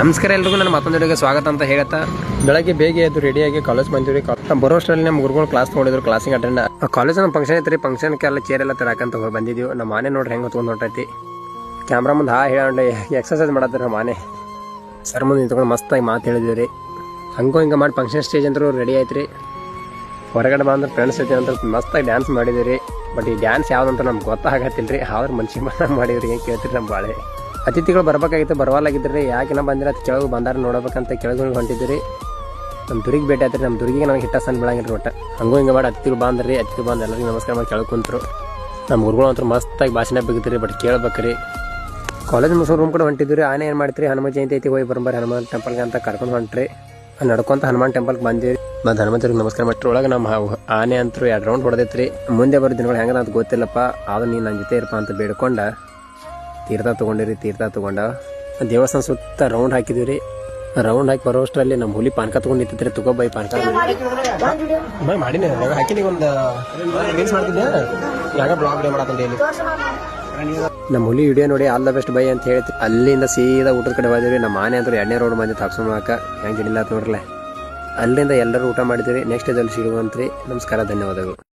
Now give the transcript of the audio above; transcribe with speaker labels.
Speaker 1: ನಮಸ್ಕಾರ ಎಲ್ರಿಗೂ ನನ್ನ ಮತ್ತೊಂದು ವಿಡಿಯೋಗೆ ಸ್ವಾಗತ ಅಂತ ಹೇಳ್ತಾ ಬೆಳಗ್ಗೆ ಬೇಗ ಎದ್ದು ರೆಡಿಯಾಗಿ ಕಾಲೇಜ್ ಬಂದಿವಿ. ಬರೋಷ್ಟರಲ್ಲಿ ನಮ್ಮ ಗುರುಗಳು ಕ್ಲಾಸ್ ತೊಗೊಂಡಿದ್ರು. ಕ್ಲಾಸಿಗೆ ಅಟೆಂಡ್ ಕಾಲೇಜ್ ನಮ್ಮ ಫಂಕ್ಷನ್ ಐತ್ರಿ. ಫಂಕ್ಷನ್ಗೆಲ್ಲ ಚೇರ್ ಎಲ್ಲ ತರಾಕಂತ ಬಂದಿದ್ದೀವಿ. ನಮ್ಮ ಮನೆ ನೋಡ್ರಿ ಹೆಂಗೆ ಹೊತ್ಕೊಂಡು ಹೊಂಟೈತಿ. ಕ್ಯಾಮ್ರಾ ಮುಂದೆ ಹೇಳಿ ಎಕ್ಸರ್ಸೈಸ್ ಮಾಡತ್ತಾರೆ ನಮ್ಮ ಮನೆ. ಸರ್ ಮುಂದೆ ನಿಂತ್ಕೊಂಡು ಮಸ್ತಾಗಿ ಮಾತು ಹೇಳಿದ್ವಿ ರೀ. ಹಂಗೂ ಹಿಂಗೆ ಮಾಡಿ ಫಂಕ್ಷನ್ ಸ್ಟೇಜ್ ಅಂತೂ ರೆಡಿ ಆಯ್ತು ರೀ. ಹೊರಗಡೆ ಬಂದ್ರೆ ಫ್ರೆಂಡ್ಸ್ ಜೊತೆ ಅಂತ ಮಸ್ತಾಗಿ ಡ್ಯಾನ್ಸ್ ಮಾಡಿದ್ವಿ ರೀ. ಬಟ್ ಈ ಡ್ಯಾನ್ಸ್ ಯಾವ್ದಂತ ನಮ್ಗೆ ಗೊತ್ತಾಗತ್ತಿಲ್ಲ ರೀ. ಆದ್ರೆ ಮನ್ಸಿಗೆ ಮಾಡಿವ್ರಿ. ಏನು ಕೇಳ್ತೀರಿ ನಮ್ಮ ಬಾಳೆ ಅತಿಥಿಗಳು ಬರ್ಬೇಕಾಗಿತ್ತು, ಬರವಲ್ಲಾಗಿದ್ರಿ. ಯಾಕಿನ ಬಂದಿರ ಅದು ಕೆಳಗೆ ಬಂದಾರ ನೋಡ್ಬೇಕಂತ ಕೆಳಗೆ ಹೊಂಟಿದ್ರಿ. ನಮ್ಮ ದುರ್ಗಿಗೆ ಭೇಟಿ ಆಯ್ತು ರೀ. ನಮ್ಮ ದುರ್ಗಿಗೆ ನನಗೆ ಹಿಟ್ಟ ಸಣ್ಣ ಬೀಳಂಗಿಲ್ಲ ಒಟ್ಟು. ಹಂಗೂ ಹಿಂಗೆ ಮಾಡಿ ಅತಿಥಿಗಳು ಬಂದ್ರಿ. ಅತಿಥಿಗಳು ಬಂದು ಎಲ್ಲರಿಗೂ ನಮಸ್ಕಾರ ಮಾಡಿ ಕೆಳಗೆ ಕುಂತರು. ನಮ್ಮ ಗುರುಗಳು ಅಂತೂ ಮಸ್ತಾಗಿ ಭಾಷಣ ಬಿಗಿದ್ರಿ. ಬಟ್ ಕೇಳ್ಬೇಕ್ರಿ. ಕಾಲೇಜ್ ಮುಗಿಸೋ ರೂಮ್ ಕೂಡ ಹೊಂಟಿದ್ರಿ. ಆನೆ ಏನು ಮಾಡ್ತೀರಿ, ಹನುಮ ಜಯಂತಿ ಐತಿ, ಹೋಗಿ ಬರಂಬರಿ ಹನುಮಾನ್ ಟೆಂಪಲ್ಗೆ ಅಂತ ಕರ್ಕೊಂಡು ಹೊಂಟ್ರಿ. ನಡ್ಕೊಂತ ಹನುಮಾನ್ ಟೆಂಪಲ್ಗೆ ಬಂದಿರಿ. ಮತ್ತು ಹನುಮಂತರಿಗೆ ನಮಸ್ಕಾರ ಮಾಡಿರಿ. ಒಳಗೆ ನಮ್ಮ ಆನೆ ಅಂತೂ 2 ರೌಂಡ್ ಹೊಡೆದೈತ್ರಿ. ಮುಂದೆ ಬರೋ ದಿನಗಳು ಹೆಂಗೆ ಅಂತ ಗೊತ್ತಿಲ್ಲಪ್ಪ. ಆದ್ರೆ ನೀನು ನನ್ನ ಜೊತೆ ಇರಪ್ಪ ಅಂತ ಬೇಡ್ಕೊಂಡ ತೀರ್ಥ ತೊಗೊಂಡಿರಿ. ತೀರ್ಥ ತೊಗೊಂಡ ದೇವಸ್ಥಾನ ಸುತ್ತ ರೌಂಡ್ ಹಾಕಿದ್ವಿ ರೀ. ರೌಂಡ್ ಹಾಕಿ ಬರೋಷ್ಟರಲ್ಲಿ ನಮ್ಮ ಹುಲಿ ಪಾನ್ಕ ತೊಗೊಂಡು ನಿಂತಿದ್ರಿ. ತಗೋಬೈ ಪಾನ್ಕ ಮಾಡಿನಿ ಹಾಕಿನಿ. ಒಂದು ರೀಲ್ಸ್ ಮಾಡ್ತಿದ್ದೆ, ಯಾಗ ಬ್ಲಾಗ್ ವಿಡಿಯೋ ಮಾಡತ್ತಂತ ಹೇಳಿ. ನಮ್ಮ ಹುಲಿ ವಿಡಿಯೋ ನೋಡಿ ಆಲ್ ದ ಬೆಸ್ಟ್ ಬೈ ಅಂತ ಹೇಳ್ತಿ. ಅಲ್ಲಿಂದ ಸೀದಾ ಊಟದ ಕಡೆ ಬಂದಿವಿ. ನಮ್ಮ ಮನೆ ಅಂತೂ 2ನೇ ರೋಡ್ ಬಂದಿತ್ತು ಹಾಕ್ಸೋಣಕ. ಹೆಂಗೆ ಜಡಿಲ್ಲ ನೋಡ್ರಲ್ಲ. ಅಲ್ಲಿಂದ ಎಲ್ಲರೂ ಊಟ ಮಾಡಿದ್ವಿ. ನೆಕ್ಸ್ಟ್ ಇದಲ್ಲಿ ಸಿಗುವಂತ್ರಿ. ನಮಸ್ಕಾರ, ಧನ್ಯವಾದಗಳು.